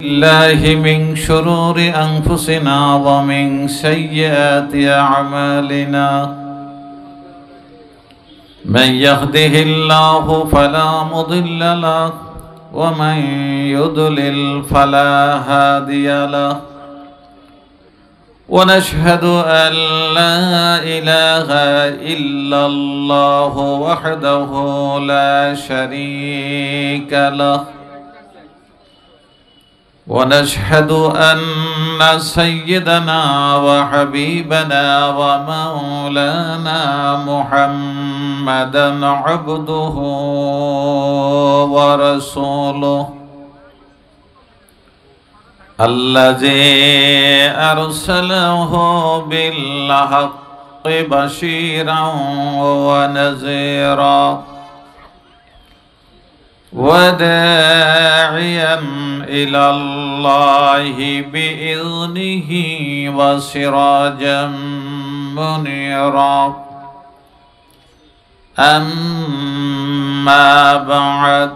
الله من شرور أنفسنا ومن سيئات أعمالنا من يهده الله فلا مضل له ومن يضلل فلا هادي له ونشهد أن لا إله إلا الله وحده لا شريك له ونشهد أن سيدنا وحبيبنا ومولانا محمدا عبده ورسوله الذي أرسله بالحق بشيرا ونذيرا وداعيا إلى الله بإذنه وسراجا منيرا أما بعد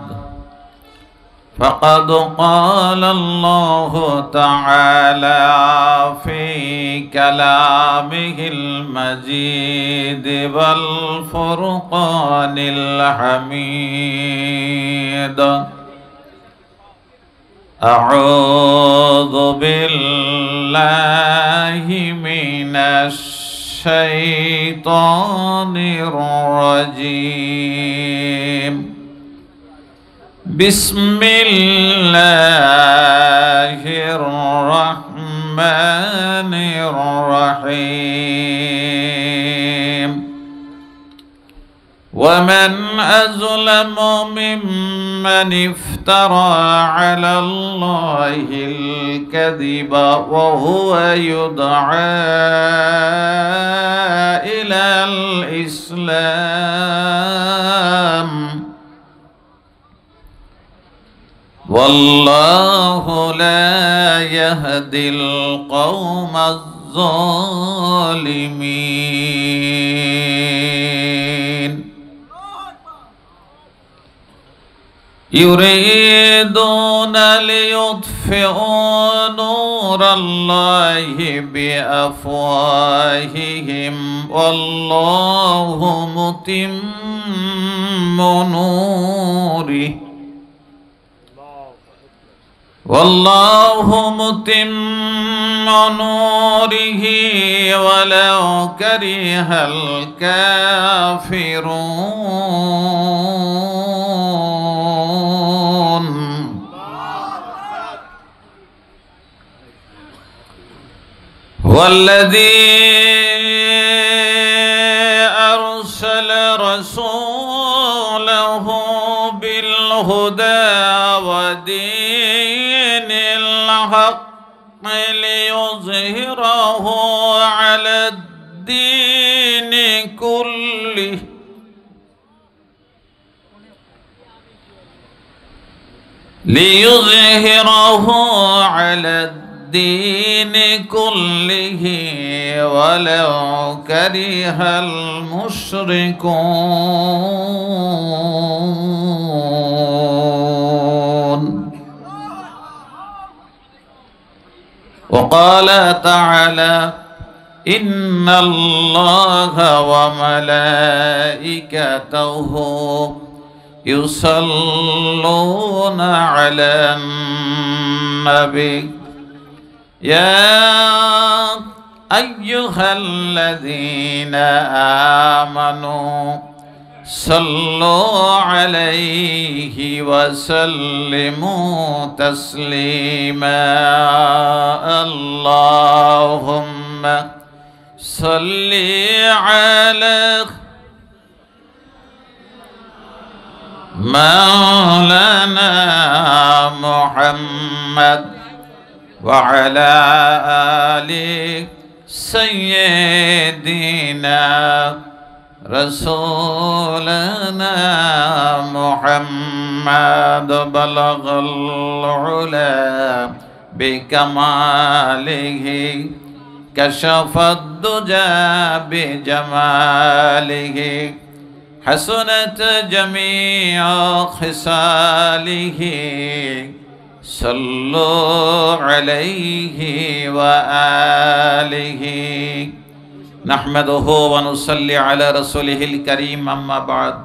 فقد قال الله تعالى في كلامه المجيد والفرقان الحميد أعوذ بالله من الشيطان الرجيم بسم الله الرحمن الرحيم ومن أظلم ممن افترى على الله الكذب وهو يدعى إلى الإسلام والله لا يهدي القوم الظالمين يريدون ليطفئوا نور الله بأفواههم والله متم نوره ولو كره الكافرون والذي أرسل رسوله بالهدى ودين الحق ليظهره على الدين كله ولو كره المشركون وقال تعالى إن الله وملائكته يصلون على النبي يا أيها الذين آمنوا صلوا عليه وسلموا تسليما اللهم صل على مولانا محمد وعلى آل سيدنا رسولنا محمد بلغ العلا بكماله كشف الدجى بجماله حسنت جميع خصاله صلوا عليه وآله نحمده ونصلي على رسوله الكريم أما بعد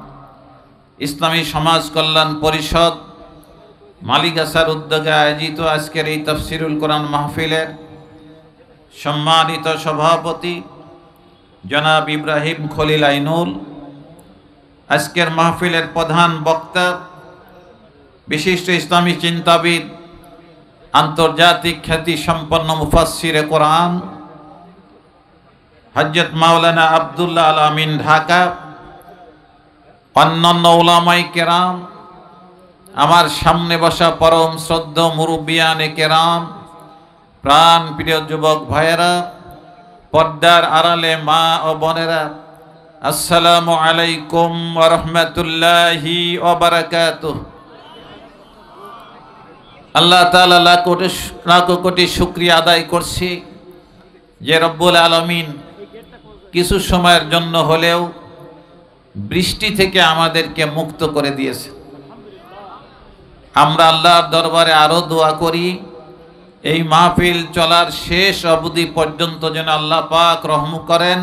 ইসলামী সমাজ কল্যাণ পরিষদ মালিকাসার উদ্যোগে আয়োজিত আজকের এই তাফসিরুল কোরআন মাহফিলের সম্মানিত সভাপতি জনাব ইব্রাহিম খলিল আইনুল, আজকের মাহফিলের প্রধান বক্তা বিশিষ্ট ইসলামী চিন্তাবিদ, আন্তর্জাতিক খ্যাতি সম্পন্ন মুফাসসিরে কোরআন হযরত মাওলানা আব্দুল্লাহ আল আমিন ঢাকা, অন্যান্য উলামায়ে কেরাম, আমার সামনে বসা পরম শ্রদ্ধেয় মুরব্বিয়ানে কেরাম, প্রাণ প্রিয় যুবক ভাইয়েরা, পর্দার আড়ালে মা ও বোনেরা, আসসালামু আলাইকুম ওয়া রাহমাতুল্লাহি ওয়া বারাকাতুহু। আল্লাহ তাআলা লাখ কোটি শুকরিয়া আদায় করছি যে রব্বুল আলামিন কিছু সময়ের জন্য হলেও বৃষ্টি থেকে আমাদেরকে মুক্ত করে দিয়েছে। আমরা আল্লাহর দরবারে আরো দোয়া করি এই মাহফিল চলার শেষ অবধি পর্যন্ত যেন আল্লাহ পাক রহম করেন,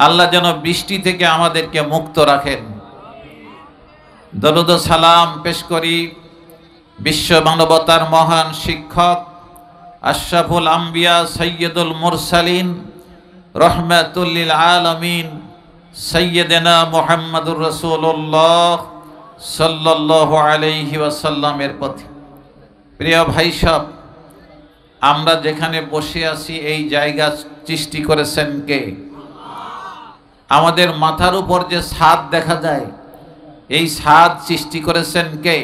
আল্লাহ যেন বৃষ্টি থেকে আমাদেরকে মুক্ত রাখেন। দরুদ ও সালাম পেশ করি বিশ্ব মানবতার মহান শিক্ষক আশরাফুল আম্বিয়া সৈয়দুল মুরসালিন রহমাতুল লিল আলামিন সাইয়্যিদানা মুহাম্মাদুর রাসূলুল্লাহ সাল্লাল্লাহু আলাইহি ওয়াসাল্লামের প্রতি। প্রিয় ভাই সব, আমরা যেখানে বসে আছি এই জায়গা সৃষ্টি করেছেন কে? আমাদের মাথার উপর যে ছাদ দেখা যায় এই ছাদ সৃষ্টি করেছেন কে?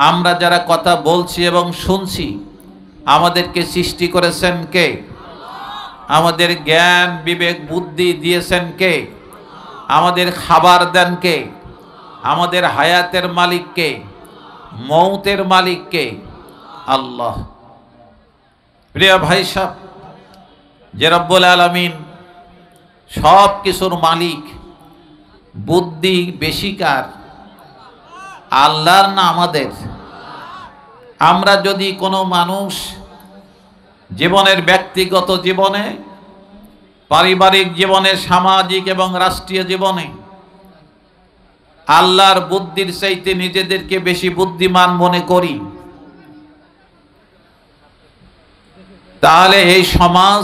আমরা যারা কথা বলছি এবং শুনছি আমাদেরকে সৃষ্টি করেছেন কে? আমাদের জ্ঞান বিবেক বুদ্ধি দিয়েছেন কে? আমাদের খাবার দেন কে? আমাদের হায়াতের মালিক কে? মৌতের মালিক কে? আল্লাহ। প্রিয় ভাই সাহেব, যে রব্বুল আলামিন সব কিছুর মালিক, বুদ্ধি বেশি কার? আল্লাহর না আমাদের? আমরা যদি কোনো মানুষ জীবনের ব্যক্তিগত জীবনে, পারিবারিক জীবনে, সামাজিক এবং রাষ্ট্রীয় জীবনে আল্লাহর বুদ্ধির চাইতে নিজেদেরকে বেশি বুদ্ধিমান মনে করি, তাহলে এই সমাজ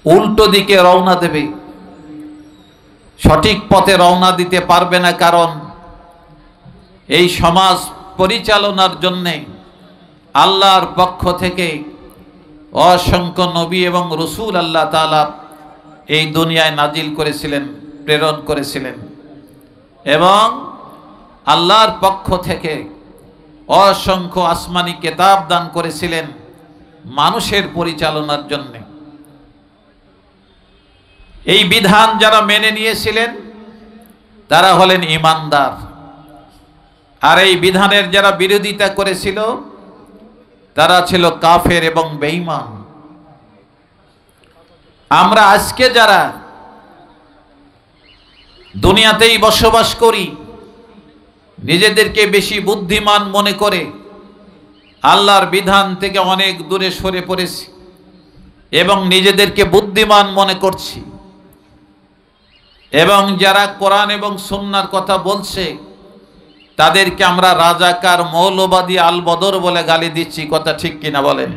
উল্টো দিকে রওনা দেবে, সঠিক পথে রওনা দিতে পারবে না। কারণ এই সমাজ পরিচালনার জন্যে আল্লাহর পক্ষ থেকে অসংখ্য নবী এবং রসুল আল্লাহ তাআলা এই দুনিয়ায় নাজিল করেছিলেন, প্রেরণ করেছিলেন, এবং আল্লাহর পক্ষ থেকে অসংখ্য আসমানি কিতাব দান করেছিলেন মানুষের পরিচালনার জন্যে। এই বিধান যারা মেনে নিয়েছিলেন তারা হলেন ঈমানদার, আর এই বিধানের যারা বিরোধিতা করেছিল তারা ছিল কাফের এবং বেঈমান। আমরা আজকে যারা দুনিয়াতেই বসবাস করি, নিজেদেরকে বেশি বুদ্ধিমান মনে করে আল্লাহর বিধান থেকে অনেক দূরে সরে পড়েছি এবং নিজেদেরকে বুদ্ধিমান মনে করছি, এবং যারা কোরআন এবং সুন্নাহর কথা বলছে তাদেরকে আমরা রাজাকার, মৌলবাদী, আল বদর বলে গালি দিচ্ছি। কথা ঠিক কিনা বলেন?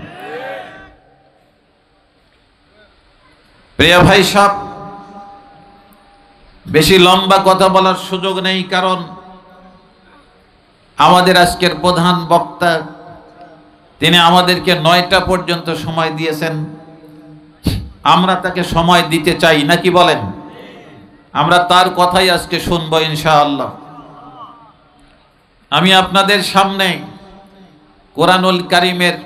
প্রিয় ভাই সব, বেশি লম্বা কথা বলার সুযোগ নেই, কারণ আমাদের আজকের প্রধান বক্তা তিনি আমাদেরকে 9টা পর্যন্ত সময় দিয়েছেন। আমরা তাকে সময় দিতে চাই নাকি বলেন? আমরা তার কথাই আজকে শুনবো ইনশাআল্লাহ। আমি আপনাদের সামনে কোরআনুল কারীমের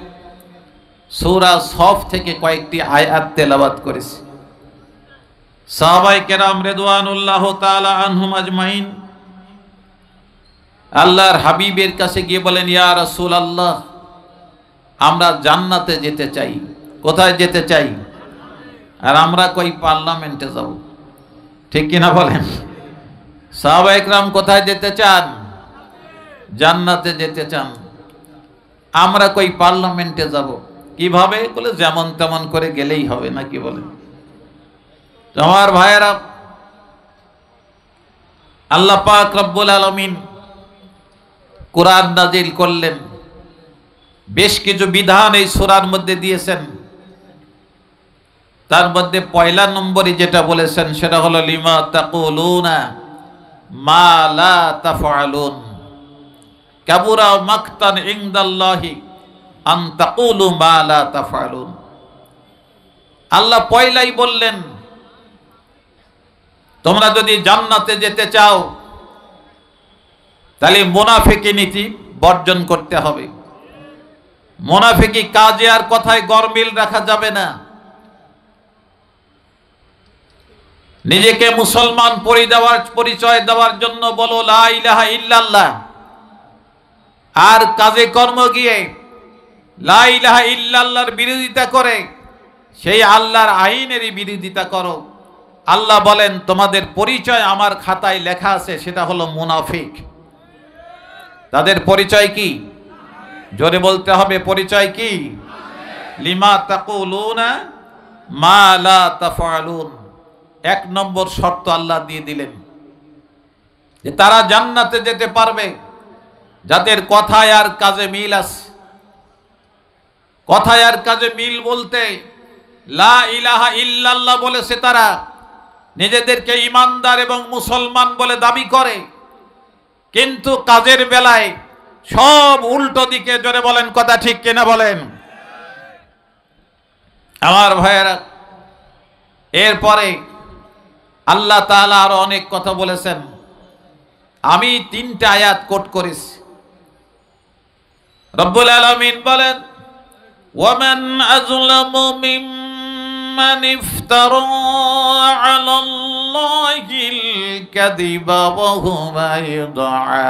সূরা সফ থেকে কয়েকটি আয়াত তেলাওয়াত করেছি। সাহাবায়ে কেরাম রিদওয়ানুল্লাহ তাআলা আনহুম আজমাইন আল্লাহর হাবিবের কাছে গিয়ে বলেন, ইয়া রাসূলুল্লাহ, আমরা জান্নাতে যেতে চাই। কোথায় যেতে চাই? আর আমরা কই পার্লামেন্টে যাব, ঠিক কিনা বলেন? সাহাবায়ে কেরাম কোথায় যেতে চান? জান্নাতে যেতে চান। আমরা কই পার্লামেন্টে যাব, কিভাবে? বলে যেমন তেমন করে গেলেই হবে নাকি বলে? আমার ভাইয়েরা, আল্লাহ পাক রব্বুল আলামিন কোরআন নাজিল করলেন, বেশ কিছু বিধান এই সূরার মধ্যে দিয়েছেন। তার মধ্যে পয়লা নম্বরে যেটা বলেছেন সেটা হলো লিমা তাকুলুনা মা লা তাফআলুন কাবুরা মাকতান ইনদাল্লাহি আন তাকুলু মা লা তাফআলুন। আল্লাহ পয়লাই বললেন, তোমরা যদি জান্নাতে যেতে চাও তাহলে মুনাফিকি নীতি বর্জন করতে হবে। মুনাফিকি কাজে আর কথায় গরমিল রাখা যাবে না। নিজেকে মুসলমান পরিচয় দেওয়ার জন্য বলো লা ইলাহা ইল্লাল্লাহ, আর কাজে কর্ম গিয়ে লা ইলাহা ইল্লাল্লাহর বিরোধিতা করে সেই আল্লাহর আইনেরই বিরোধিতা করো। আল্লাহ বলেন তোমাদের পরিচয় আমার খাতায় লেখা আছে, সেটা হলো মুনাফিক। তাদের পরিচয় কি? জোরে বলতে হবে, পরিচয় কি? লিমা তাকুলুনা মা লা তাফআলুন। এক নম্বর শর্ত আল্লাহ দিয়ে দিলেন যে তারা জান্নাতে যেতে পারবে যাদের কথায় আর কাজে মিল আছে। কথায় আর কাজে মিল বলতে লা ইলাহা ইল্লাল্লাহ বলেছে, তারা নিজেদেরকে ইমানদার এবং মুসলমান বলে দাবি করে, কিন্তু কাজের বেলায় সব উল্টো দিকে। জোরে বলেন, কথা ঠিক কিনা বলেন আমার ভাইয়েরা। এরপরে আল্লাহ তাআলা আরো অনেক কথা বলেছেন। আমি 3টা আয়াত কোট করেছি। রব্বুল আলামিন বলেন, ওয়ামান আযলামু মিম্মান ইফতারা আলাল্লাহিল কাযিবা ওয়া হুয়া ইদআ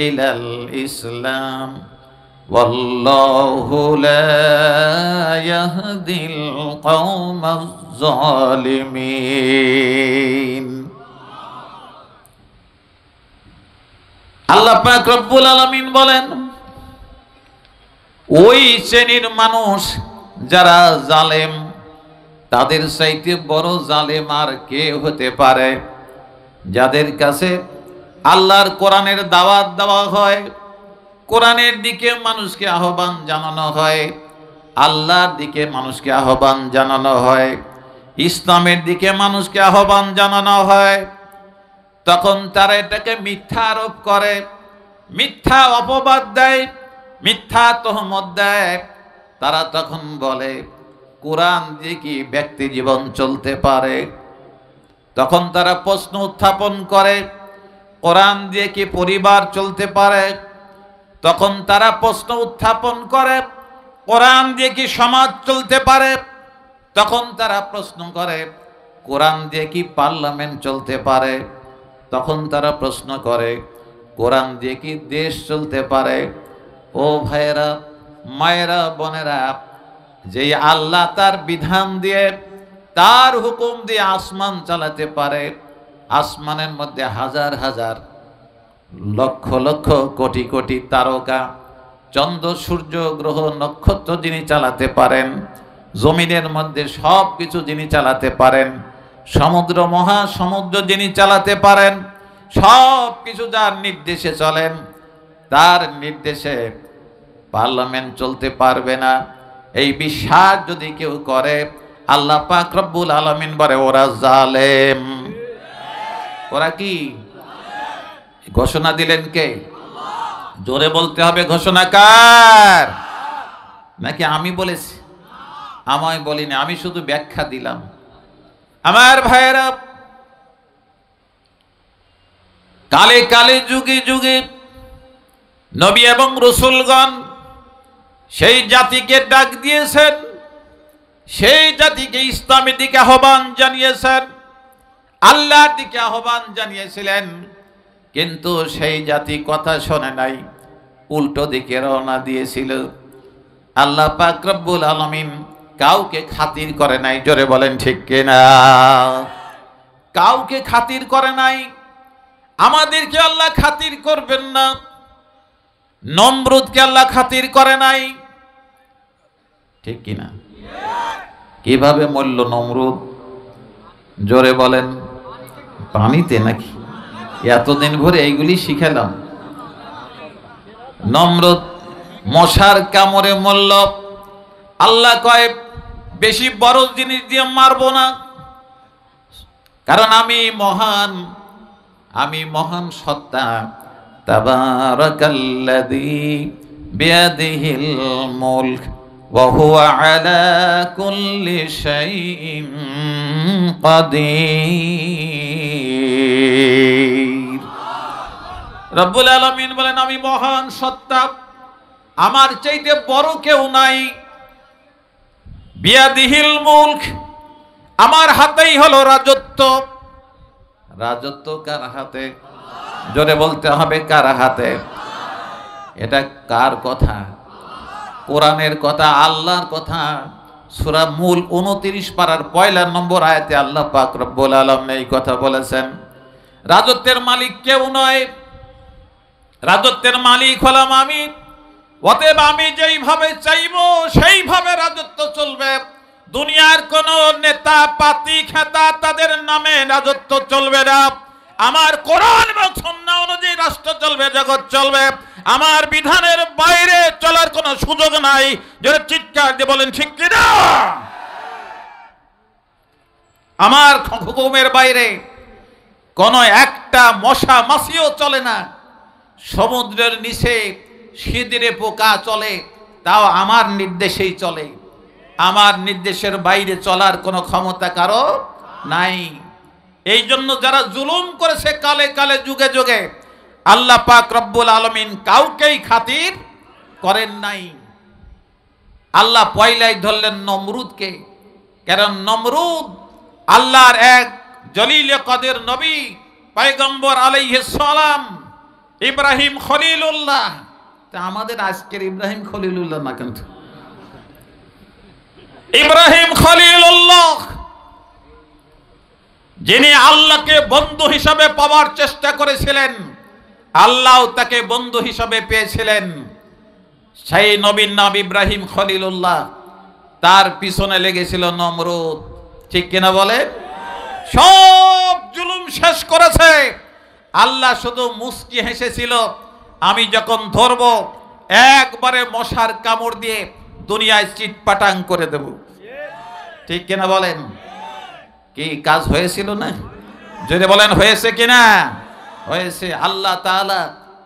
ইলাল ইসলাম ওয়াল্লাহু লা ইয়াহদিল কওমাজ জালিমিন। আল্লাহ পাক রব্বুল আলামিন বলেন, ওই শ্রেণীর মানুষ যারা জালেম, তাদের চাইতে বড় জালেম আর কে হতে পারে? যাদের কাছে আল্লাহর কোরআনের দাওয়াত দেওয়া হয়, কোরআনের দিকে মানুষকে আহ্বান জানানো হয়, আল্লাহর দিকে মানুষকে আহ্বান জানানো হয়, ইসলামের দিকে মানুষকে আহ্বান জানানো হয়, তখন তারা এটাকে মিথ্যা আরোপ করে, মিথ্যা অপবাদ দেয়, মিথ্যা তহমত দেয়। তারা তখন বলে কোরআন দিয়ে কি ব্যক্তি জীবন চলতে পারে? তখন তারা প্রশ্ন উত্থাপন করে কোরআন দিয়ে কি পরিবার চলতে পারে? তখন তারা প্রশ্ন উত্থাপন করে কোরআন দিয়ে কি সমাজ চলতে পারে? তখন তারা প্রশ্ন করে কোরআন দিয়ে কি পার্লামেন্ট চলতে পারে? তখন তারা প্রশ্ন করে কোরআন দিয়ে কি দেশ চলতে পারে? ও ভাইয়েরা, মায়েরা, বোনেরা, যে আল্লাহ তার বিধান দিয়ে, তার হুকুম দিয়ে আসমান চালাতে পারে, আসমানের মধ্যে হাজার হাজার লক্ষ লক্ষ কোটি কোটি তারকা, চন্দ্র, সূর্য, গ্রহ, নক্ষত্র যিনি চালাতে পারেন, জমিনের মধ্যে সব কিছু যিনি চালাতে পারেন, সমুদ্র, মহাসমুদ্র যিনি চালাতে পারেন, সব কিছু যার নির্দেশে চলেন, তার নির্দেশে পার্লামেন্ট চলতে পারবে না, এই বিশ্বাস যদি কেউ করে, আল্লাহ পাক রব্বুল আলামিন বলে ওরা জালেম। ওরা কি ঘোষণা দিলেন? কে? জোরে বলতে হবে, ঘোষণা কার? নাকি আমি বলেছি? আমায় বলিনি, আমি শুধু ব্যাখ্যা দিলাম। আমার ভাইয়েরা, কালে কালে যুগে যুগে নবী এবং রাসূলগণ সেই জাতিকে ডাক দিয়েছেন, সেই জাতিকে ইসলামের দিকে আহ্বান জানিয়েছেন, আল্লাহর দিকে আহ্বান জানিয়েছিলেন, কিন্তু সেই জাতি কথা শোনে নাই, উল্টো দিকে রওনা দিয়েছিল। আল্লাহ পাক রব্বুল আলামিন কাউকে খাতির করে নাই। জোরে বলেন ঠিক কিনা? কাউকে খাতির করে নাই। আমাদেরকে আল্লাহ খাতির করবেন না, নমরুদকে আল্লাহ খাতির করে নাই, ঠিক কিনা? কিভাবে মরল নমরুদ? জোরে বলেন। পানিতে নাকি? এতদিন ভরে এইগুলি শিখালাম। নমরুদ মশার কামড়ে মরল। আল্লাহ কয় বেশি বড় জিনিস দিয়ে মারবো না, কারণ আমি মহান সত্তা। তাবারাকাল্লাযী বিয়াদিহিল মুলক ওয়া হুয়া আলা কুল্লি শাইইন কাদির। রব্বুল আলামিন বলেন আমি মহান সত্তা, আমার চাইতে বড় কেউ নাই। বিয়াদিহিল মুলক, আমার হাতেই হলো রাজত্ব। রাজত্ব কার হাতে? জোরে বলতে হবে, কার হাতে? এটা কার কথা? কোরআনের কথা, আল্লাহর কথা। সূরা মূল 29 পারার 1 নম্বর আয়াতে আল্লাহ পাক রব্বুল আলামিন এই কথা বলেছেন। রাজত্বের মালিক কেউ নয়, রাজত্বের মালিক হলাম আমি। অতএব আমি যেইভাবে চাইবো সেইভাবে রাজত্ব চলবে। দুনিয়ার কোন নেতা পাতি খেতা তাদের নামে রাজত্ব চলবে না। আমার কোরআন এবং সুন্নাহ অনুযায়ী রাষ্ট্র চলবে, জগৎ চলবে। আমার বিধানের বাইরে চলার কোনো সুযোগ নাই। যারা চিৎকার দিয়ে বলেন ঠিক কিনা? আমার হুকুমের বাইরে কোন একটা মশা মাছিও চলে না। সমুদ্রের নিচে সিঁদুরে পোকা চলে, তাও আমার নির্দেশেই চলে। আমার নির্দেশের বাইরে চলার কোনো ক্ষমতা কারো নাই। এই জন্য যারা জুলুম করেছে কালে কালে যুগে যুগে, আল্লাহ পাক রব্বুল আলামিন কাউকেই খাতির করেন নাই। আল্লাহ পয়লাই ধরলেন নমরুদকে, কারণ নমরুদ আল্লাহর এক জলিল কদের নবী পয়গম্বর আলাইহিস সালাম ইব্রাহিম খলিলুল্লাহ। তা আমাদের আজকের ইব্রাহিম খলিলুল্লাহ না, কিন্তু ইব্রাহিম খলিলুল্লাহ, যিনি আল্লাহকে বন্ধু হিসাবে পাওয়ার চেষ্টা করেছিলেন, আল্লাহ তাকে বন্ধু হিসাবে পেয়েছিলেন। সেই নবীর নাম ইব্রাহিম খলিলুল্লাহ। তার পিছনে লেগেছিল নমরুদ, ঠিক কিনা বলে? সব জুলুম শেষ করেছে। আল্লাহ শুধু মুস্কি হেসেছিল, আমি যখন ধরব একবারে মশার কামড় দিয়ে দুনিয়ায় চিটপাটাং করে দেব। ঠিক কিনা বলেন? কি কাজ হয়েছিল না? যদি বলেন হয়েছে কিনা? হয়েছে। আল্লাহ তাআলা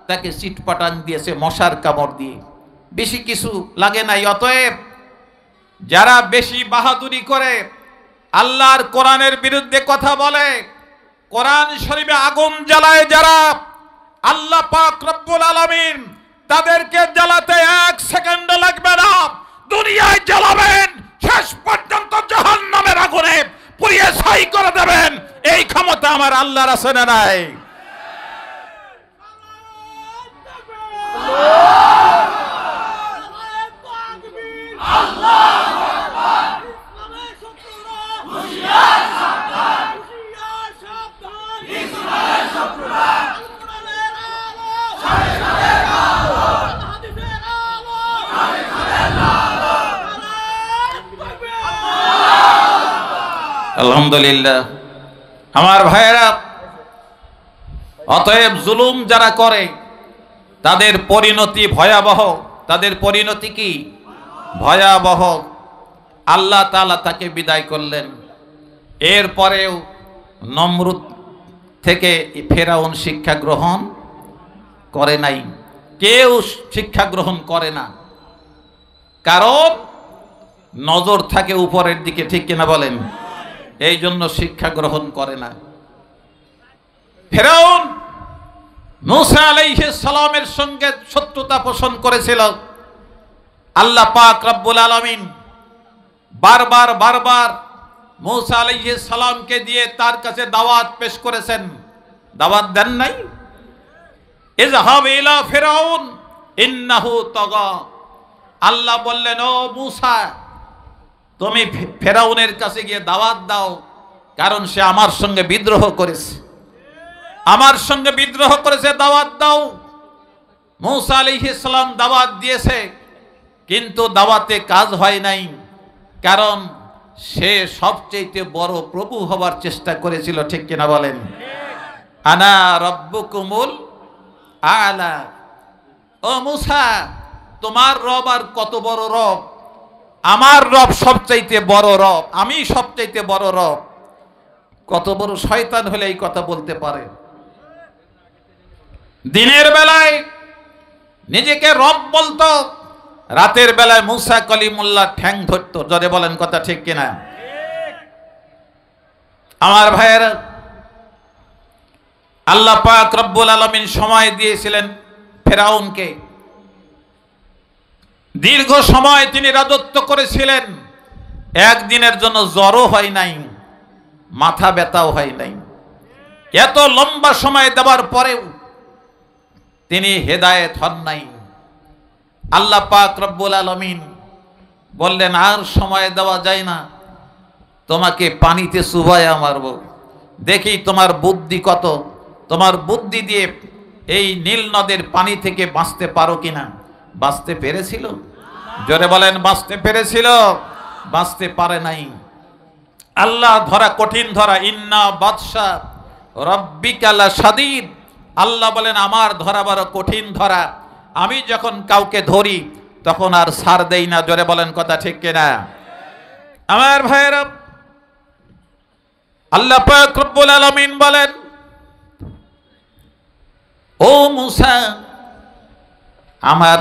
তাকে চিটপাটাং দিয়েছে মশার কামড় দিয়ে, বেশি কিছু লাগে নাই। অতএব যারা বেশি বাহাদুরি করে, আল্লাহর কোরআনের বিরুদ্ধে কথা বলে, কোরআন শরীফে আগুন জ্বালায় যারা, আল্লাহ পাক রব্বুল আলামিন তাদেরকে জ্বালাতে 1 সেকেন্ড লাগবে না। দুনিয়ায় জ্বালাবেন, শেষ পর্যন্ত জাহান্নামের আগুনে পুড়িয়ে ছাই করে দেবেন। এই ক্ষমতা আমার আল্লাহর আছে না নাই? আলহামদুলিল্লাহ। আমার ভাইয়েরা, অতএব জুলুম যারা করে তাদের পরিণতি ভয়াবহ। তাদের পরিণতি কি? ভয়াবহ। আল্লাহ তাআলা তাকে বিদায় করলেন। এরপরেও নমরুদ থেকে ফেরাউন শিক্ষা গ্রহণ করে নাই। কেউ শিক্ষা গ্রহণ করে না, কারণ নজর থাকে উপরের দিকে, ঠিক কিনা বলেন? এই জন্য শিক্ষা গ্রহণ করে না। ফেরাউন মূসা আলাইহিস সালামের সঙ্গে শত্রুতা পোষণ করেছিল। আল্লাহ পাক রব্বুল আলামিন বারবার মূসা আলাইহিস সালামকে দিয়ে তার কাছে দাওয়াত পেশ করেছেন। দাওয়াত দেন নাই? ইযহাব ইলা ফিরাউন ইন্নাহু তাগা। আল্লাহ বললেন, ও মূসা, তুমি ফেরাউনের কাছে গিয়ে দাওয়াত দাও, কারণ সে আমার সঙ্গে বিদ্রোহ করেছে। আমার সঙ্গে বিদ্রোহ করেছে, দাওয়াত দাও। মূসা আলাইহিস সালাম দাওয়াত দিয়েছে, কিন্তু দাওয়াতে কাজ হয় নাই, কারণ সে সবচেয়ে বড় প্রভু হবার চেষ্টা করেছিল। ঠিক কিনা বলেন? আনা রব্বুকুমুল আলা। ও মূসা, তোমার রব আর কত বড় রব? আমার রব সবচাইতে বড় রব, আমি সবচাইতে বড় রব। কত বড় শয়তান হলে এই কথা বলতে পারে? দিনের বেলায় নিজেকে রব বলতো, রাতের বেলায় মূসা কলিমুল্লাহ ঠ্যাং ধরতো। জোরে বলেন কথা ঠিক কিনা? আমার ভাইয়েরা, আল্লাহ পাক রব্বুল আলামিন সময় দিয়েছিলেন ফেরাউনকে। দীর্ঘ সময় তিনি রাজত্ব করেছিলেন। একদিনের জন্য জ্বরও হয় নাই, মাথা ব্যথাও হয় নাই। এত লম্বা সময় দেওয়ার পরেও তিনি হেদায়েত হন নাই। আল্লাহ পাক রব্বুল আলামিন বললেন, আর সময় দেওয়া যায় না, তোমাকে পানিতে চুবাইয়া মারব, দেখি তোমার বুদ্ধি কত, তোমার বুদ্ধি দিয়ে এই নীল নদের পানি থেকে বাঁচতে পারো কিনা। বাঁচতে পেরেছিল? জোরে বলেন, বাঁচতে পেরেছিল? বাঁচতে পারে নাই। আল্লাহ ধরা কঠিন ধরা। ইন্না বাদশা রব্বিকা লাশাদীদ। আল্লাহ বলেন, আমার ধরা বড় কঠিন ধরা। আমি যখন কাউকে ধরি তখন আর ছাড় দেই না। জোরে বলেন কথা ঠিক কিনা? আমার ভাইয়েরা, আল্লাহ পাক রব্বুল আলামিন বলেন, ও মূসা, আমার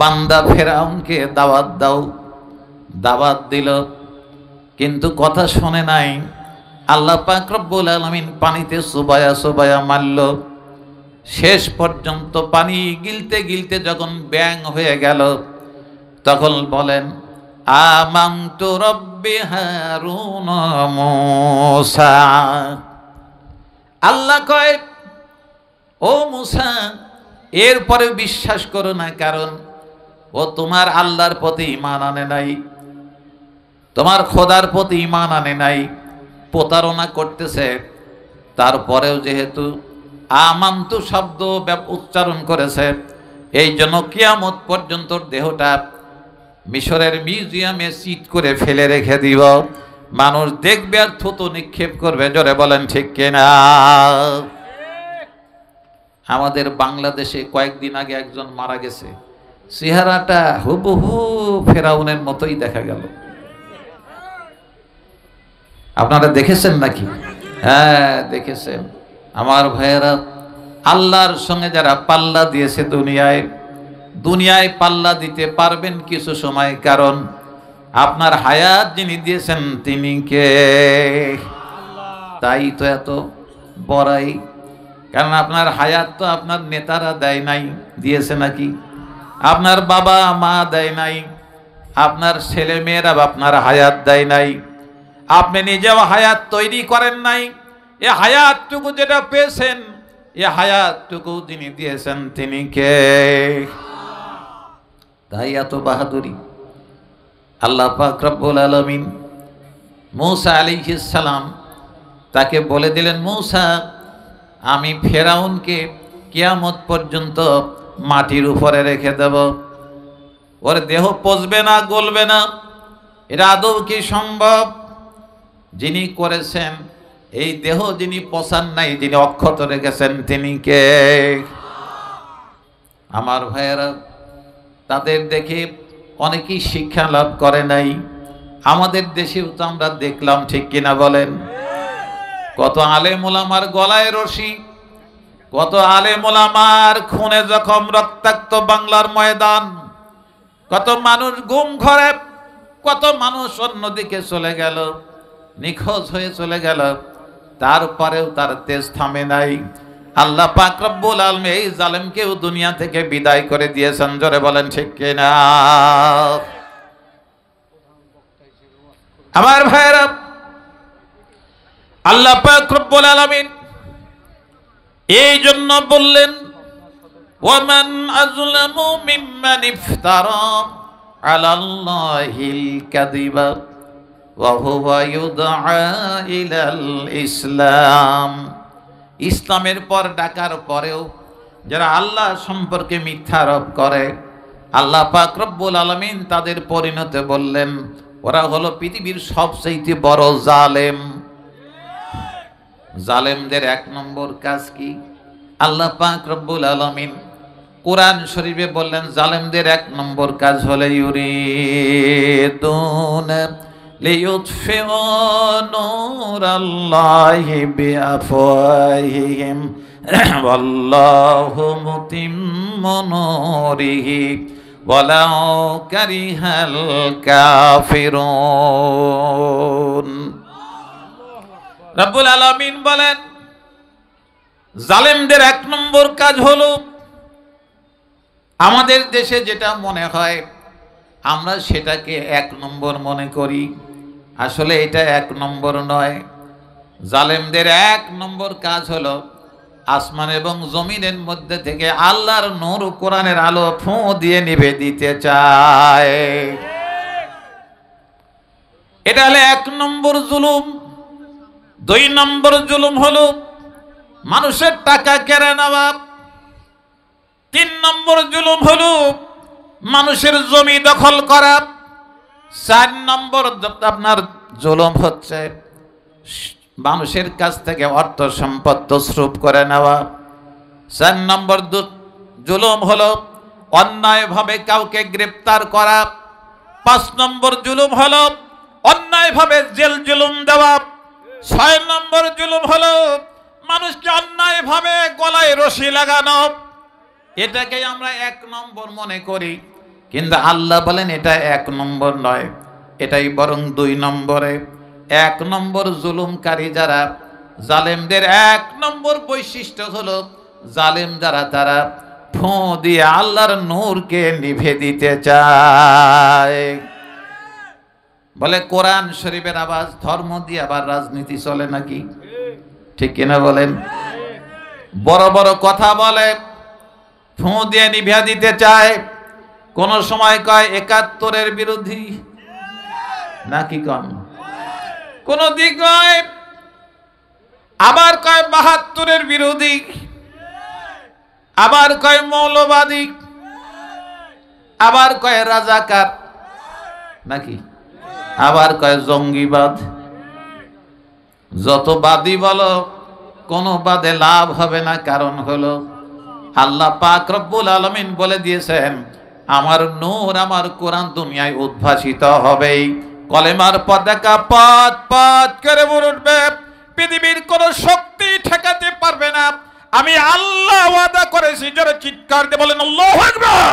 বান্দা ফেরাউনকে দাওয়াত দাও। দাওয়াত দিল, কিন্তু কথা শোনে নাই। আল্লাহ পাক রব্বুল আলামিন পানিতে চুবায়া চুবায়া মারল। শেষ পর্যন্ত পানি গিলতে গিলতে যখন ব্যাং হয়ে গেল, তখন বলেন, আমানতু রব্বি হারুন মূসা। আল্লাহ কয়, ও মূসা, এরপরে বিশ্বাস করো না, কারণ ও তোমার আল্লাহর প্রতি ঈমান আনে নাই, তোমার খোদার প্রতি ঈমান আনে নাই, প্রতারণা করতেছে। তারপরেও যেহেতু আমান্তু শব্দ উচ্চারণ করেছে, এই জন্য কিয়ামত পর্যন্ত দেহটা মিশরের মিউজিয়ামে চিৎ করে ফেলে রেখে দিব। মানুষ দেখবে আর থুতু নিক্ষেপ করবে। জোরে বলেন ঠিক কিনা? আমাদের বাংলাদেশে কয়েকদিন আগে একজন মারা গেছে, চেহারাটা হুবহু ফেরাউনের মতোই দেখা গেল। আপনারা দেখেছেন নাকি? হ্যাঁ, দেখেছেন। আমার ভাইয়েরা, আল্লাহর সঙ্গে যারা পাল্লা দিয়েছে দুনিয়ায় পাল্লা দিতে পারবেন কিছু সময়, কারণ আপনার হায়াত যিনি দিয়েছেন তিনি কে? তাই তো এত বড়াই, কারণ আপনার হায়াত তো আপনার নেতারা দেয় নাই, দিয়েছে নাকি? আপনার বাবা মা দেয় নাই, আপনার ছেলে মেয়েরা আপনার হায়াত দেয় নাই, আপনি নিজেও হায়াত তৈরি করেন নাই। এ হায়াতটুকু যেটা পেয়েছেন, এ হায়াতটুকু যিনি দিয়েছেন তিনি কে? তাই এত বাহাদুরি। আল্লাহ পাক রব্বুল আলামিন মূসা আলাইহিস সালাম তাকে বলে দিলেন, মূসা, আমি ফেরাউনকে কিয়ামত পর্যন্ত মাটির উপরে রেখে দেব, ওর দেহ পচবে না, গলবে না। এটা আদৌ কি সম্ভব? যিনি করেছেন, এই দেহ যিনি পচান নাই, যিনি অক্ষত রেখেছেন তিনি কে? আমার ভাইয়েরা, তাদের দেখে অনেকেই শিক্ষা লাভ করে নাই। আমাদের দেশেও তো আমরা দেখলাম, ঠিক কিনা বলেন? কত আলেম ওলামার গলায় রশি, কত আলেম ওলামার খুনে জখম, রক্তাক্ত বাংলার ময়দান, কত মানুষ গুম ঘরে, কত মানুষ অন্যদিকে চলে গেল, নিখোঁজ হয়ে চলে গেল, তারপরেও তার তেজ থামে নাই। আল্লাহ পাক রব্বুল আলামিন এই জালেমকেও দুনিয়া থেকে বিদায় করে দিয়েছেন। জোরে বলেন ঠিক কিনা? আমার ভাইয়েরা, আল্লাহ পাক রব্বুল আলামিন এই জন্য বললেন, ওয়ামান আযলামু মিম্মান ইফতারা আলাল্লাহিল কাযিবা ওয়া হুয়া ইউদআ ইলাল ইসলাম। ইসলামের পর ডাকার পরেও যারা আল্লাহ সম্পর্কে মিথ্যা আরোপ করে, আল্লাহ পাক রব্বুল আলামিন তাদের পরিণতি বললেন ওরা হলো পৃথিবীর সবচেয়ে বড় জালেম। জালেমদের এক নম্বর কাজ কি? আল্লাহ পাক রব্বুল আলামিন কোরআন শরীফে বললেন জালেমদের এক নম্বর কাজ হলো ইউরিদুনা লিইউতফিউ নূরাল্লাহি বিআফওয়াহিহিম ওয়াল্লাহু মুতিম্মু নূরিহি ওয়ালাউ কারিহাল কাফিরুন। রব্বুল আলামিন বলেন জালেমদের এক নম্বর কাজ হলো, আমাদের দেশে যেটা মনে হয় আমরা সেটাকে এক নম্বর মনে করি, আসলে এটা এক নম্বর নয়। জালেমদের এক নম্বর কাজ হলো আসমান এবং জমিনের মধ্যে থেকে আল্লাহর নূর কোরআনের আলো ফোঁ দিয়ে নিভে দিতে চায়। এটা হলো এক নম্বর জুলুম। দুই নম্বর জুলুম হলো মানুষের টাকা কেড়ে নেওয়া। তিন নম্বর জুলুম হলো মানুষের জমি দখল করা। চার নম্বর আপনার জুলুম হচ্ছে মানুষের কাছ থেকে অর্থ সম্পদ তসরুপ করে নেওয়া। চার নম্বর জুলুম হলো অন্যায়ভাবে কাউকে গ্রেফতার করা। পাঁচ নম্বর জুলুম হলো অন্যায়ভাবে জেল জুলুম দেওয়া। ছয় নম্বর জুলুম হলো মানুষকে অন্যায়ভাবে গলায় রশি লাগানো। এটাকে আমরা এক নম্বর মনে করি, কিন্তু আল্লাহ বলেন এটা এক নম্বর নয়, এটাই বরং দুই নম্বরে। এক নম্বর জুলুমকারী যারা, জালেমদের এক নম্বর বৈশিষ্ট্য হলো জালেম যারা তারা ফোঁ দিয়ে আল্লাহর নূরকে নিভে দিতে চায়। বলে কোরআন শরীফের আওয়াজ, ধর্ম দিয়ে আবার রাজনীতি চলে নাকি? ঠিক কিনা বলেন? বড় বড় কথা বলে, ফোঁ দিয়ে নিভে দিতে চায়। কোন সময় কয় ৭১-এর বিরোধী নাকি কন, কোন দিক কয়, আবার কয় ৭২-এর বিরোধী, আবার কয় মৌলবাদী, আবার কয় রাজাকার নাকি, আবার কয় জঙ্গিবাদ। যত বাদী বলো কোনো বাদে লাভ হবে না, কারণ হলো আল্লাহ পাক রব্বুল আলামিন বলে দিয়েছেন আমার নূর আমার কোরআন দুনিয়ায় উদ্ভাসিত হবেই। কলেমার পতাকা পাত পাত করে উঠবে, পৃথিবীর কোন শক্তি ঠেকাতে পারবে না। আমি আল্লাহ ওয়াদা করেছি। যারা চিৎকার দিয়ে বলেন আল্লাহু আকবার।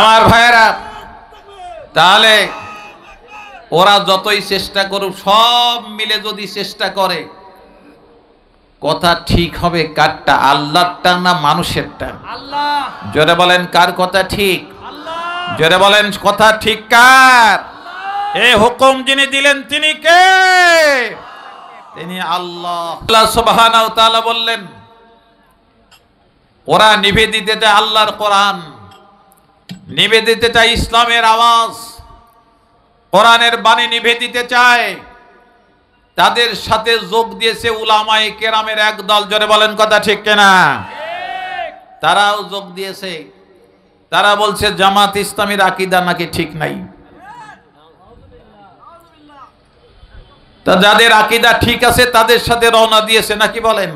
আমার ভাইয়েরা, তাহলে ওরা যতই চেষ্টা করুক, সব মিলে যদি চেষ্টা করে, কথা ঠিক হবে কারটা? আল্লাহরটা না মানুষেরটা? আল্লাহ। জোরে বলেন কার কথা ঠিক? আল্লাহ। জোরে বলেন কথা ঠিক কার? এই হুকুম যিনি দিলেন তিনি কে? তিনি আল্লাহ। আল্লাহ সুবহানাহু ওয়া তাআলা বললেন ওরা নিভে দিতে চায় আল্লাহর কোরআন, নিভে দিতে চায় ইসলামের আওয়াজ, কোরআনের বাণী নিভে দিতে চায়। তাদের সাথে যোগ দিয়েছে উলামায়ে কেরামের এক দল। জোরে বলেন কথা ঠিক কিনা? তারাও যোগ দিয়েছে। তারা বলছে জামাত ইসলামীর আকীদা নাকি ঠিক নাই। তা যাদের আকীদা ঠিক আছে তাদের সাথে রওনা দিয়েছে নাকি বলেন?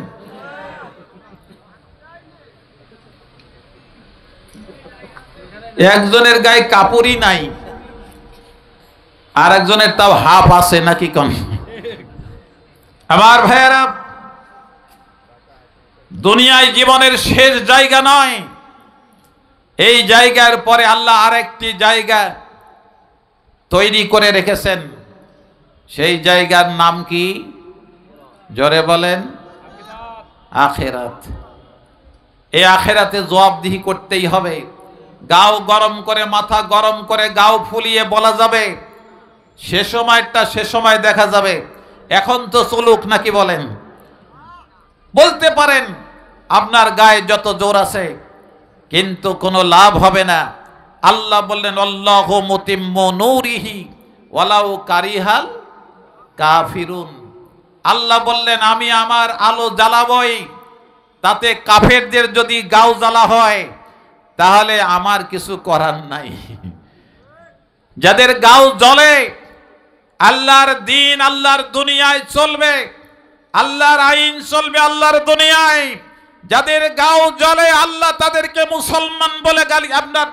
একজনের গায়ে কাপড়ই নাই, আর একজনের তাও হাফ আছে নাকি কম? আমার ভাইয়েরা, দুনিয়ায় জীবনের শেষ জায়গা নয়, এই জায়গার পরে আল্লাহ আরেকটি জায়গা তৈরি করে রেখেছেন। সেই জায়গার নাম কি? জোরে বলেন আখিরাত। এই আখিরাতে জবাবদিহি করতেই হবে। গাও গরম করে, মাথা গরম করে, গাও ফুলিয়ে বলা যাবে সে সময়টা সে সময় দেখা যাবে। এখন তো চলুক নাকি বলেন? বলতে পারেন আপনার গায়ে যত জোর আছে কিন্তু কোনো লাভ হবে না। আল্লাহ বললেন আল্লাহু মুতিম্মু নূরিহি ওয়ালাউ কারিহাল কাফিরুন। আল্লাহ বললেন আমি আমার আলো জ্বালাবই, তাতে কাফেরদের যদি গাও জ্বালা হয় তাহলে আমার কিছু করার নাই। যাদের গাও জ্বলে আল্লাহর দ্বীন আল্লাহর দুনিয়ায় চলবে, আল্লাহর আইন চলবে আল্লাহর দুনিয়ায়। যাদের গাও জ্বলে আল্লাহ তাদেরকে মুসলমান বলে গালি আপনার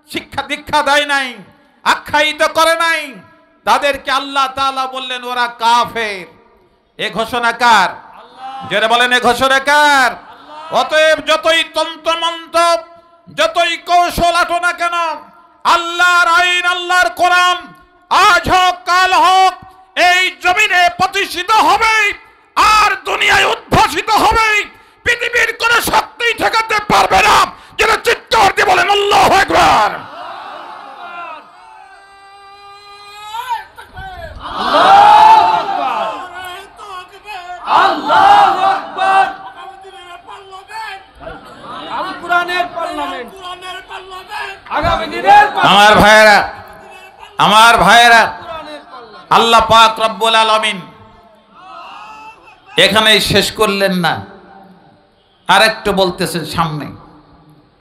শিক্ষা দীক্ষা দেয় নাই, আখ্যায়িত করে নাই, তাদেরকে আল্লাহ তাআলা বললেন ওরা কাফের। এ ঘোষণা কার? যারা বলেন এ ঘোষণা কার? অতএব যতই তন্ত্রমন্ত্র যতই কৌশল আটো না কেন, আল্লাহর আইন আল্লাহর কোরআন আজ হোক কাল হোক এই জমিনে প্রতিষ্ঠিত হবে আর দুনিয়ায় উদ্ভাসিত হবে। পৃথিবীর কোন শক্তি ঠেকাতে পারবে না। যারা চিৎকার দিয়ে বলেন আল্লাহু আকবার। আল্লাহু আকবার। আল কোরআনের পার্লামেন্ট, আগামী দিনের আমার ভাইয়েরা আল্লাহ পাক রব্বুল আলামিন এখানেই শেষ করলেন না, আরেকটু বলতেছেন সামনে,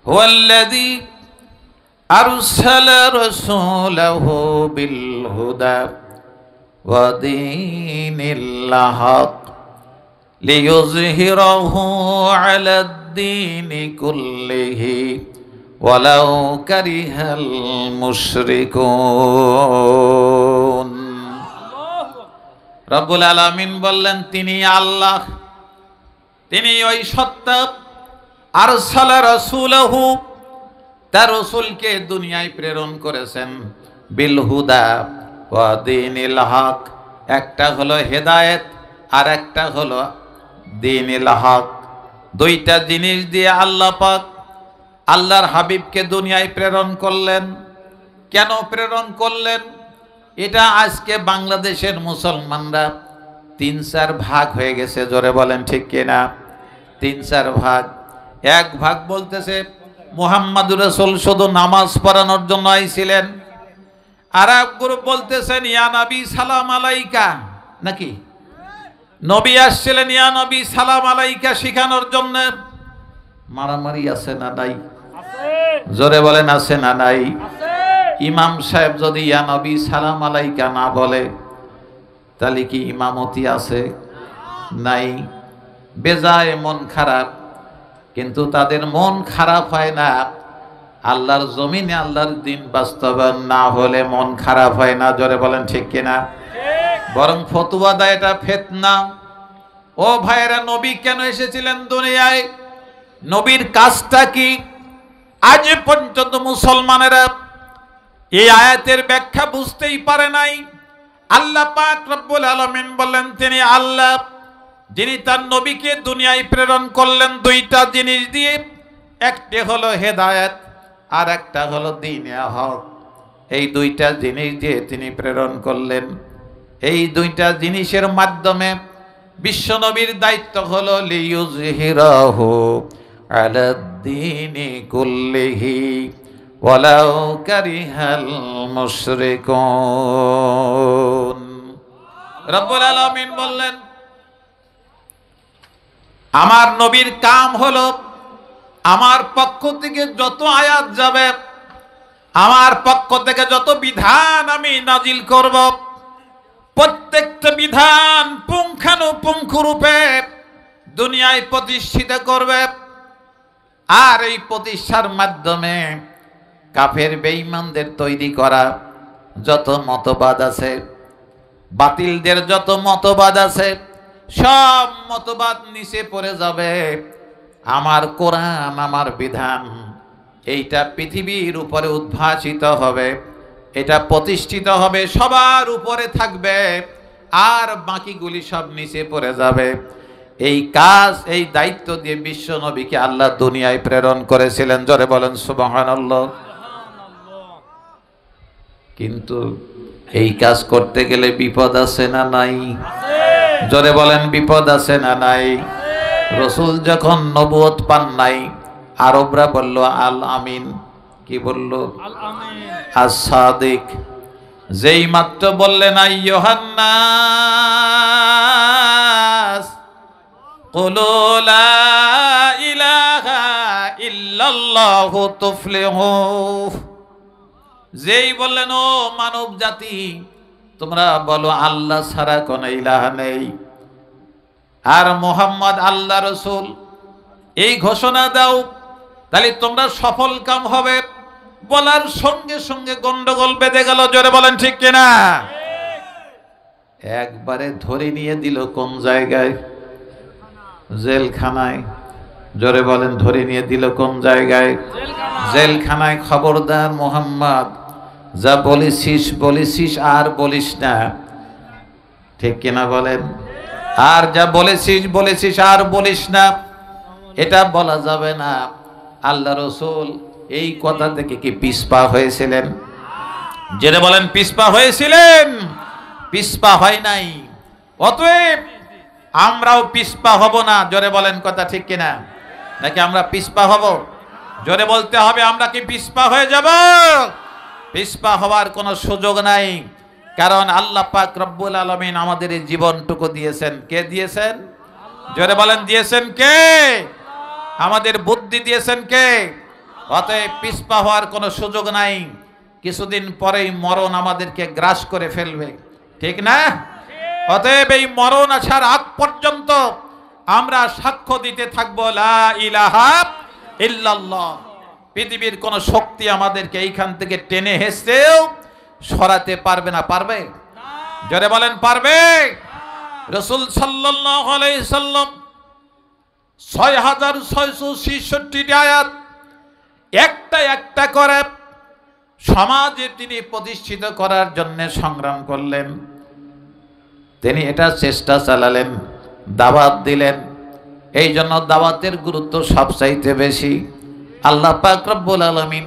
হুয়াল্লাযী আরসালা রাসূলাহু বিল হুদা ওয়া দীনিল হক লিইয়ুযহিরাহু আলাদ দীনি কুল্লিহি ওয়ালাউ কারিহাল মুশরিকুন। রব্বুল আলামিন বললেন তিনি আল্লাহ, তিনি ওই সত্তা। আরসালা রাসূলাহু, তার রাসূলকে দুনিয়ায় প্রেরণ করেছেন বিল হুদা ওয়া দীনিল হক। একটা হলো হেদায়েত আর একটা হলো দীনিল হক। দুইটা জিনিস দিয়ে আল্লাহ পাক আল্লাহর হাবিবকে দুনিয়ায় প্রেরণ করলেন। কেন প্রেরণ করলেন? এটা আজকে বাংলাদেশের মুসলমানরা 3-4 ভাগ হয়ে গেছে। জোরে বলেন ঠিক কিনা? 3-4 ভাগ। এক ভাগ বলতেছে মুহাম্মাদুর রাসূল শুধু নামাজ পড়ানোর জন্য আইছিলেন। আর এক গ্রুপ বলতেছেন ইয়া নবী সালাম আলাইকা, নাকি নবী আসছিলেন ইয়া নবী সালাম আলাইকা শিখানোর জন্য। মারামারি আছে না নাই? জোরে বলেন আছে না নাই? ইমাম সাহেব যদি ইয়া নবী সালাম আলাইকা না বলে তাহলে কি ইমামতি আছে? নাই। বেজায় মন খারাপ, কিন্তু তাদের মন খারাপ হয় না। আল্লাহর জমিনে আল্লাহর দ্বীন বাস্তবায়ন না হলে মন খারাপ হয় না। জোরে বলেন ঠিক কিনা? বরং ফতোয়া দেয় এটা ফিতনা। ও ভাইয়েরা, নবী কেন এসেছিলেন দুনিয়ায়? নবীর কাজটা কি? আজ পর্যন্ত মুসলমানেরা এই আয়াতের ব্যাখ্যা বুঝতেই পারে নাই। আল্লাহ পাক রব্বুল আলামিন বলেন তিনি আল্লাহ, যিনি তার নবীকে দুনিয়ায় প্রেরণ করলেন দুইটা জিনিস দিয়ে। একটি হলো হেদায়েত আর একটা হলো দ্বীনে হক। এই দুইটা জিনিস দিয়ে তিনি প্রেরণ করলেন। এই দুইটা জিনিসের মাধ্যমে বিশ্বনবীর দায়িত্ব হলো লিইয়ুযহিরাহু আলাদ দীনি কুল্লিহি ওয়ালাউ কারিহাল মুশরিকুন। রব্বুল আলামিন বললেন আমার নবীর কাম হলো আমার পক্ষ থেকে যত আয়াত যাবে, আমার পক্ষ থেকে যত বিধান আমি নাজিল করব, প্রত্যেকটা বিধান পুঙ্খানুপুঙ্খরূপে দুনিয়ায় প্রতিষ্ঠিত করবে। আর এই প্রতিষ্ঠার মাধ্যমে কাফের বেঈমানদের তৈরি করা যত মতবাদ আছে, বাতিলদের যত মতবাদ আছে, সব মতবাদ নিচে পড়ে যাবে। আমার কোরআন, আমার বিধান, এইটা পৃথিবীর উপরে উদ্ভাসিত হবে, এটা প্রতিষ্ঠিত হবে, সবার উপরে থাকবে, আর বাকিগুলি সব নিচে পড়ে যাবে। এই কাজ, এই দায়িত্ব দিয়ে বিশ্ব নবীকে আল্লাহ দুনিয়ায় প্রেরণ করেছিলেন। জোরে বলেন সুবহানাল্লাহ। কিন্তু এই কাজ করতে গেলে বিপদ আছে না নাই? জোরে বলেন বিপদ আছে না নাই? রাসূল যখন নবুয়ত পান নাই, আরবরা বলল আল আমিন। কি বলল? আল আমিন। as-সাদিক। যেই মাত্র বললেন আইয়ুহান নাস কুলু লা ইলাহা ইল্লাল্লাহু তুফলিহু, যেই বললেন ও মানব জাতি তোমরা বলো আল্লাহ ছাড়া কোনো ইলাহা নেই আর মুহাম্মদ আল্লাহ রাসূল, এই ঘোষণা দাও, তাহলে তোমরা সফল কাম হবে। বলার সঙ্গে সঙ্গে গন্ডগোল বেঁধে গেল। জোরে বলেন ঠিক কিনা? একবারে ধরে নিয়ে দিল কোন জায়গায়? জেলখানায়। জোরে বলেন, ধরে নিয়ে দিল কোন জায়গায়? জেলখানায়। খবরদার মুহাম্মদ, যা বলেছিস বলেছিস আর বলিস না। ঠিক কিনা বলেন? আর যা বলেছিস বলেছিস আর বলিস না, এটা বলা যাবে না। আল্লাহ রাসূল এই কথা থেকে কি পিছপা হয়েছিলেন? জেনে বলেন পিছপা হয়েছিলেন? পিছপা হয় নাই। অতএব আমরাও পিছপা হব না। জোরে বলেন কথা ঠিক কিনা? নাকি আমরা পিছপা হব? জোরে বলতে হবে। আমরা কি পিছপা হয়ে যাব? পিছপা হওয়ার কোনো সুযোগ নাই। কারণ আল্লাহ পাক রব্বুল আলামিন আমাদের এই জীবনটুকু দিয়েছেন। কে দিয়েছেন? জোরে বলেন দিয়েছেন কে? আমাদের বুদ্ধি দিয়েছেন কে? অতএব পিছপা হওয়ার কোনো সুযোগ নাই। কিছুদিন পরেই মরণ আমাদেরকে গ্রাস করে ফেলবে, ঠিক না? অতএব এই মরণ আসার আগ পর্যন্ত আমরা সাক্ষ্য দিতে থাকবো লা ইলাহা ইল্লাল্লাহ। পৃথিবীর কোন শক্তি আমাদেরকে এইখান থেকে টেনে হেসেও সরাতে পারবে না। পারবে? জোরে বলেন পারবে? রাসূল সাল্লাল্লাহু আলাইহি সাল্লাম 6666টি আয়াত একটা একটা করে সমাজে তিনি প্রতিষ্ঠিত করার জন্য সংগ্রাম করলেন। তিনি এটা চেষ্টা চালালেন, দাওয়াত দিলেন। এই জন্য দাওয়াতের গুরুত্ব সবচাইতে বেশি। আল্লাহ পাক রব্বুল আলামিন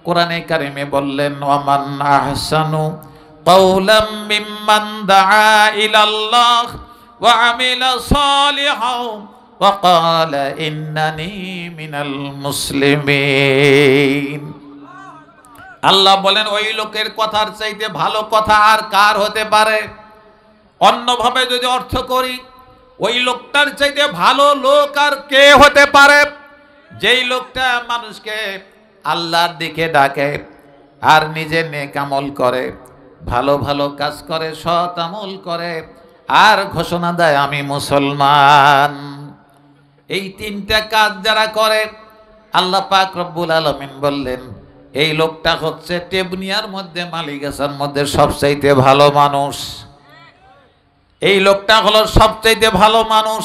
কোরআনে কারিমে বললেন, ওয়ামান আহসানু কাওলাম মিম্মান দাআ ইলাল্লাহ ওয়া আমিলা সালিহাও ওয়া ক্বালা ইন্নানি মিনাল মুসলিমিন। আল্লাহ বলেন ওই লোকের কথার চাইতে ভালো কথা আর কার হতে পারে? অন্যভাবে যদি অর্থ করি, ওই লোকটার চাইতে ভালো লোক আর কে হতে পারে? যেই লোকটা মানুষকে আল্লাহর দিকে ডাকে আর নিজে নেক আমল করে, ভালো ভালো কাজ করে, সৎ আমল করে আর ঘোষণা দেয় আমি মুসলমান। এই তিনটা কাজ যারা করে আল্লাহ পাক রব্বুল আলামিন বললেন এই লোকটা হচ্ছে টেবনিয়ার মধ্যে মালিগাছার মধ্যে সবচাইতে ভালো মানুষ। এই লোকটা হলো সবচাইতে ভালো মানুষ।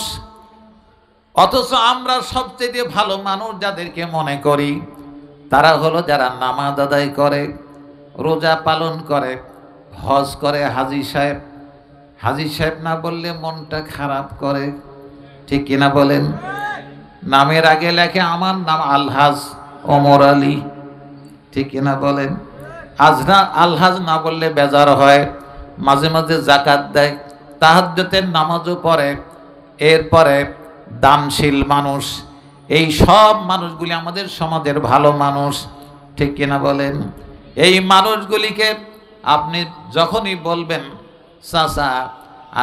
অথচ আমরা সবচাইতে ভালো মানুষ যাদেরকে মনে করি তারা হলো যারা নামাজ আদায় করে, রোজা পালন করে, হজ করে। হাজী সাহেব, হাজী সাহেব না বললে মনটা খারাপ করে, ঠিক কিনা বলেন? নামের আগে লেখে আমার নাম আলহাজ ওমর আলী, ঠিক কিনা বলেন? আজরা আলহাজ না বললে বেজার হয়। মাঝে মাঝে যাকাত দেয়, তাহাজ্জুদের নামাজও পড়ে, এরপরে দানশীল মানুষ। এই সব মানুষগুলি আমাদের সমাজের ভালো মানুষ, ঠিক কিনা বলেন? এই মানুষগুলিকে আপনি যখনই বলবেন চাচা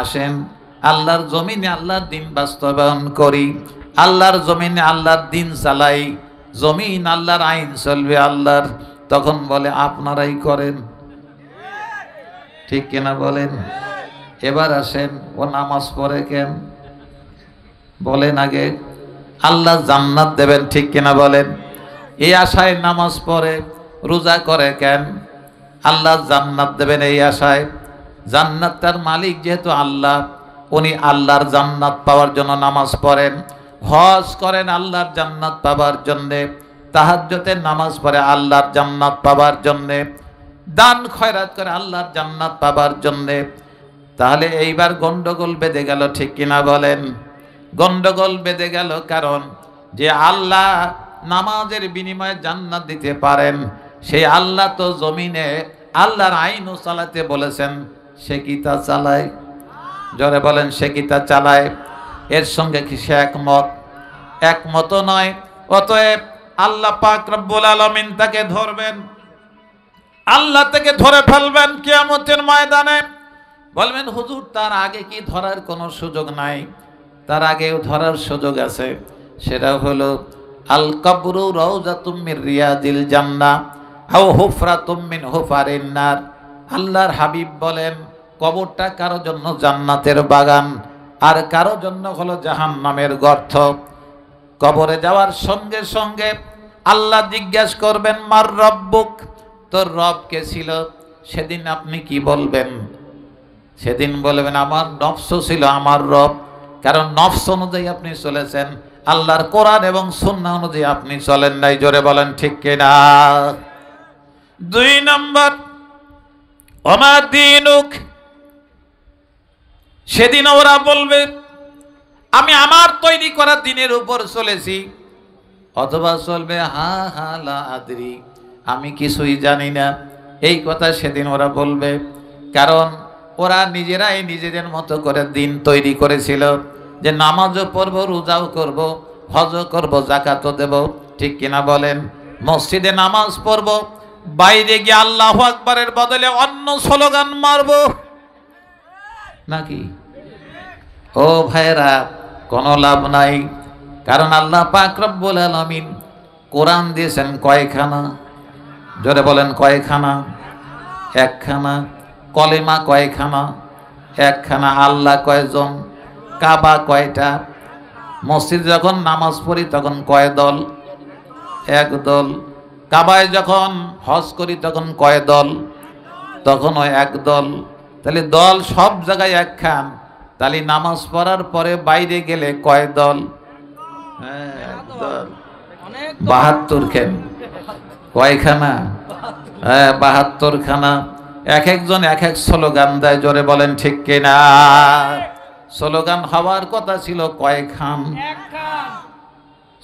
আসেন আল্লাহর জমিনে আল্লাহর দিন বাস্তবায়ন করি, আল্লাহর জমিনে আল্লাহর দিন চালাই, জমিন আল্লাহর আইন চলবে আল্লাহর, তখন বলে আপনারাই করেন, ঠিক কিনা বলেন? এবার আসেন ও নামাজ পড়ে কেন বলেন? আগে আল্লাহ জান্নাত দেবেন, ঠিক কিনা বলেন? এই আশায় নামাজ পড়ে, রোজা করে কেন? আল্লাহ জান্নাত দেবেন এই আশায়। জান্নাত তার মালিক যেহেতু আল্লাহ, উনি আল্লাহর জান্নাত পাওয়ার জন্য নামাজ পড়েন, হজ করেন আল্লাহর জান্নাত পাওয়ার জন্যে, তাহাজ্জুদের নামাজ পড়ে আল্লাহর জান্নাত পাওয়ার জন্যে, দান খয়রাত করে আল্লাহর জান্নাত পাওয়ার জন্যে। তাহলে এইবার গন্ডগোল বেঁধে গেল, ঠিক কিনা বলেন? গন্ডগোল বেঁধে গেল কারণ যে আল্লাহ নামাজের বিনিময়ে জান্নাত দিতে পারেন, সেই আল্লাহ তো জমিনে আল্লাহর আইনও চালাতে বলেছেন, সে কি তা চালায়? জোরে বলেন, সে কি তা চালায়? এর সঙ্গে কি সে একমত? একমত নয়। অতএব আল্লাহ পাক রব্বুল আলামিন তাকে ধরবেন, আল্লাহ থেকে ধরে ফেলবেন কিয়ামতের ময়দানে। বলবেন হুজুর তার আগে কি ধরার কোনো সুযোগ নাই? তার আগেও ধরার সুযোগ আছে। সেটা হলো আল কবরু রাউযাতুম মির রিয়াদিল জান্নাহ আও হুফরাতুম মিন হুফারিন নার। আল্লাহর হাবিব বলেন কবরটা কারো জন্য জান্নাতের বাগান, আর কারো জন্য হলো জাহান্নামের গর্ত। কবরে যাওয়ার সঙ্গে সঙ্গে আল্লাহ জিজ্ঞাসা করবেন মার রব্বুক, তোর রব কে ছিল? সেদিন আপনি কি বলবেন? সেদিন বলবেন আমার নফস ছিল আমার রব। কারণ নফস অনুযায়ী আপনি চলেছেন, আল্লাহর কোরআন এবং সুন্নাহ অনুযায়ী আপনি চলেন নাই। জোরে বলেন ঠিক কিনা? 2 নম্বর ওমা দীনুক। সেদিন ওরা বলবে আমি আমার তৈরি করা দিনের উপর চলেছি, অথবা চলবে হা হা লা আদরি, আমি কিছুই জানি না। এই কথা সেদিন ওরা বলবে, কারণ ওরা নিজেরাই নিজেদের মতো করে দিন তৈরি করেছিল যে নামাজও পড়ব, রোজাও করব, হজও করব, যাকাতও দেব। ঠিক কিনা বলেন? মসজিদে নামাজ পড়ব, বাইরে গিয়ে আল্লাহু আকবারের বদলে অন্য স্লোগান মারব নাকি? ও ভাইরা, কোনো লাভ নাই। কারণ আল্লাহ পাক রব্বুল আলামিন কোরআন দিয়েছেন কয়খানা? জোরে বলেন কয়খানা? একখানা। কলেমা কয়খানা? একখানা। আল্লাহ কয়জন? কাবা কয়টা? মসজিদ যখন নামাজ পড়ি তখন কয় দল? এক দল। কাবায় যখন হজ করি তখন কয় দল? তখনও এক দল। তাহলে দল সব জায়গায় একখান। তাহলে নামাজ পড়ার পরে বাইরে গেলে কয় দল? এক দল। 72 খান। কয়খানা? 72 খানা। এক একজন এক এক স্লোগান দেয়। জোরে বলেন ঠিক কিনা? স্লোগান হওয়ার কথা ছিল কয়খান?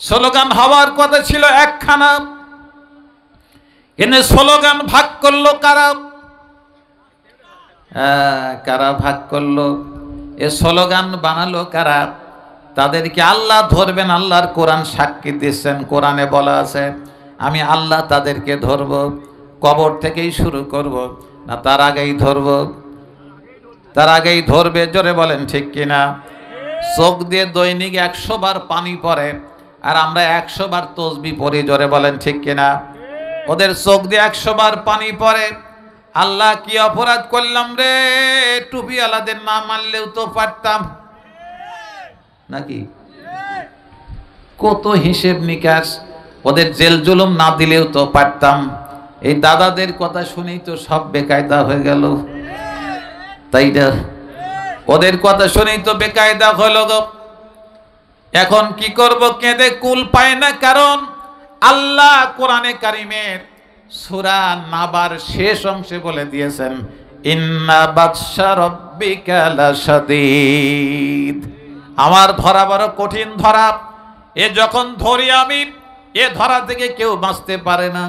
স্লোগান হওয়ার কথা ছিল একখানা। এনে স্লোগান ভাগ করলো কারা? কারা ভাগ করলো? এ স্লোগান বানালো কারা? তাদেরকে আল্লাহ ধরবেন। আল্লাহর কোরআন সাক্ষী দিচ্ছেন, কোরআনে বলা আছে আমি আল্লাহ তাদেরকে ধরব। কবর থেকেই শুরু করব না তার আগেই ধরব? তার আগেই ধরবে। জোরে বলেন ঠিক কিনা? চোখ দিয়ে দৈনিক 100 বার পানি পড়ে, আর আমরা 100 বার তসবিহ পড়ি। জোরে বলেন ঠিক কিনা? ওদের চোখ দিয়ে 100 বার পানি পড়ে। আল্লাহ কি অপরাধ করলাম রে? টুপি আলাদের না মানলেও তো পারতাম নাকি? কত হিসেব নিকাশ। ওদের জেল জুলুম না দিলেও তো পারতাম। এই দাদাদের কথা শুনেই তো সব বেকায়দা হয়ে গেল, তাই না? ওদের কথা শুনেই তো বেকায়দা হলো গো। এখন কি করব? কেঁদে কুল পায় না। কারণ আল্লাহ কোরআনে কারিমের সূরা নাবার শেষ অংশে বলে দিয়েছেন ইন্না বাতশা রাব্বিকা লাশাদীদ। আমার ধরা বড় কঠিন ধরা। এ যখন ধরি আমি, এ ধরা থেকে কেউ বাঁচতে পারে না।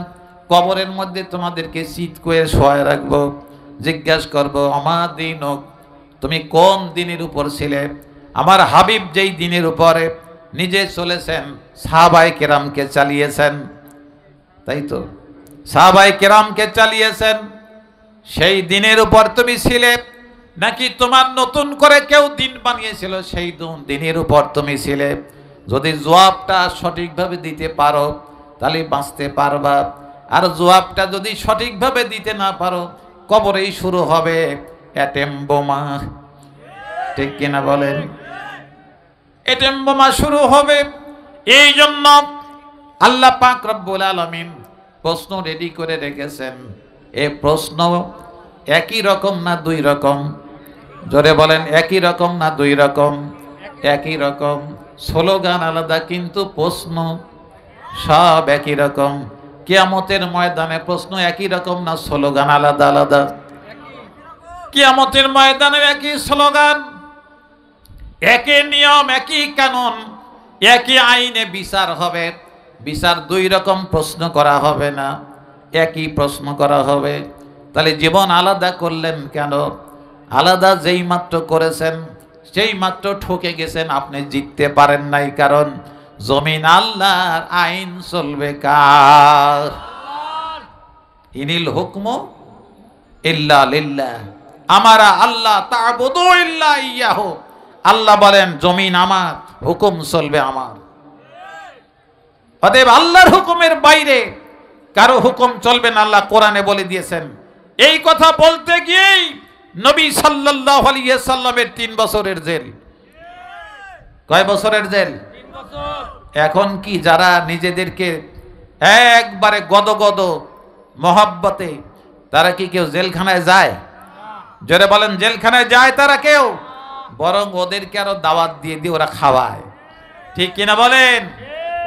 কবরের মধ্যে তোমাদেরকে শীত করে শোয়ায় রাখবো, জিজ্ঞাসা করবো আমার দিন, তুমি কোন দিনের উপর ছিলে? আমার হাবিব যেই দিনের উপরে নিজে চলেছেন, সাহাবায়ে কেরামকে চালিয়েছেন, তাই তো সাহাবায়ে কেরামকে চালিয়েছেন, সেই দিনের উপর তুমি ছিলে? নাকি তোমার নতুন করে কেউ দিন বানিয়েছিল সেই দিনের উপর তুমি ছিলে? যদি জবাবটা সঠিকভাবে দিতে পারো তাহলে বাঁচতে পারবা, আর জবাবটা যদি সঠিকভাবে দিতে না পারো কবরেই শুরু হবে অ্যাটেম বোমা। ঠিক কিনা বলেন? অ্যাটেম বোমা শুরু হবে। এই জন্য আল্লাহ পাক রব্বুল আলামিন প্রশ্ন রেডি করে রেখেছেন। এই প্রশ্ন একই রকম না দুই রকম? জোরে বলেন একই রকম না দুই রকম? একই রকম। স্লোগান আলাদা কিন্তু প্রশ্ন সব একই রকম। কিয়ামতের ময়দানে প্রশ্ন একই রকম না স্লোগান আলাদা আলাদা? কিয়ামতের ময়দানে একই স্লোগান, একই নিয়ম, একই কানুন, একই আইনে বিচার হবে। বিচার দুই রকম প্রশ্ন করা হবে না, একই প্রশ্ন করা হবে। তাহলে জীবন আলাদা করলেন কেন? আলাদা যেই মাত্র করেছেন সেই মাত্র ঠকে গেছেন, আপনি জিততে পারেন নাই। কারণ জমিন আল্লাহর, আইন চলবে কার? ইনিল হুকমু ইল্লা লিল্লাহ, আমারা আল্লাহ তা'বুদু ইল্লা ইয়াহু। আল্লাহ বলেন জমিন আমার, হুকুম চলবে আমার। অতএব আল্লাহর হুকুমের বাইরে কারো হুকুম চলবে না, আল্লাহ কোরআনে বলে দিয়েছেন। এই কথা বলতে গিয়েই নবী সাল্লাল্লাহু আলাইহি সাল্লামের 3 বছরের জেল। কয় বছরের জেল? 3 বছর। এখন কি যারা নিজেদেরকে একবারে গদগদ মহব্বতে, তারা কি কেউ জেলখানায় যায়? জোরে বলেন, জেলখানায় যায় তারা কেউ? বরং ওদেরকে আরো দাওয়াত দিয়ে দিয়ে ওরা খাওয়ায়। ঠিক কিনা বলেন?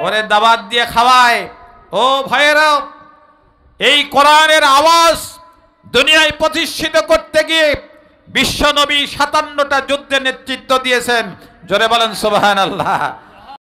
ওরে দাওয়াত দিয়ে খাওয়ায়। ও ভাইয়েরা, এই কোরআনের আওয়াজ দুনিয়ায় প্রতিষ্ঠিত করতে গিয়ে বিশ্বনবী 57টা যুদ্ধে নেতৃত্ব দিয়েছেন। জোরে বলেন সুবহানাল্লাহ।